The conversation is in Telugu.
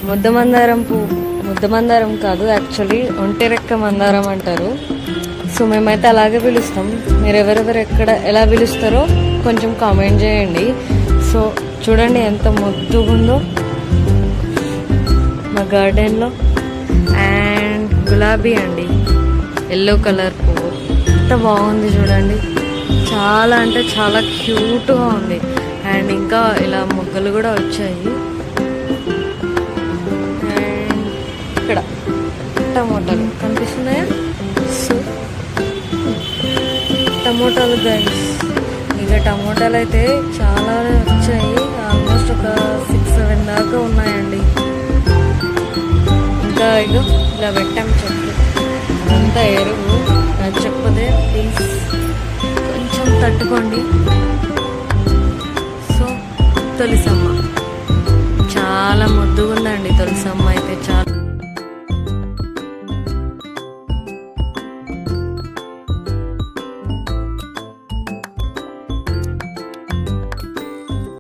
ముద్ద మందారం పువ్వు, ముద్ద మందారం కాదు యాక్చువల్లీ ఒంటెరెక్క మందారం అంటారు. సో మేమైతే అలాగే పిలుస్తాం. మీరు ఎవరెవరు ఎక్కడ ఎలా పిలుస్తారో కొంచెం కామెంట్ చేయండి. సో చూడండి ఎంత ముద్దుగా ఉందో మా గార్డెన్లో. అండ్ గులాబీ అండి, ఎల్లో కలర్ పువ్వు ఎంత బాగుంది చూడండి. చాలా అంటే చాలా క్యూట్గా ఉంది. అండ్ ఇంకా ఇలా మొగ్గలు కూడా వచ్చాయి. అండ్ ఇక్కడ టమోటాలు కనిపిస్తున్నాయా? సో టమోటాలు గైస్, ఇక టమోటాలు అయితే చాలా వచ్చాయి. ఆల్మోస్ట్ ఒక 6-7 దాకా ఉన్నాయండి. ఇంకా ఇగో ఇలా పెట్టాం చెట్లు. అంతా ఎరువు, నచ్చకపోతే ప్లీజ్ కొంచెం తట్టుకోండి. సో తులసమ్మ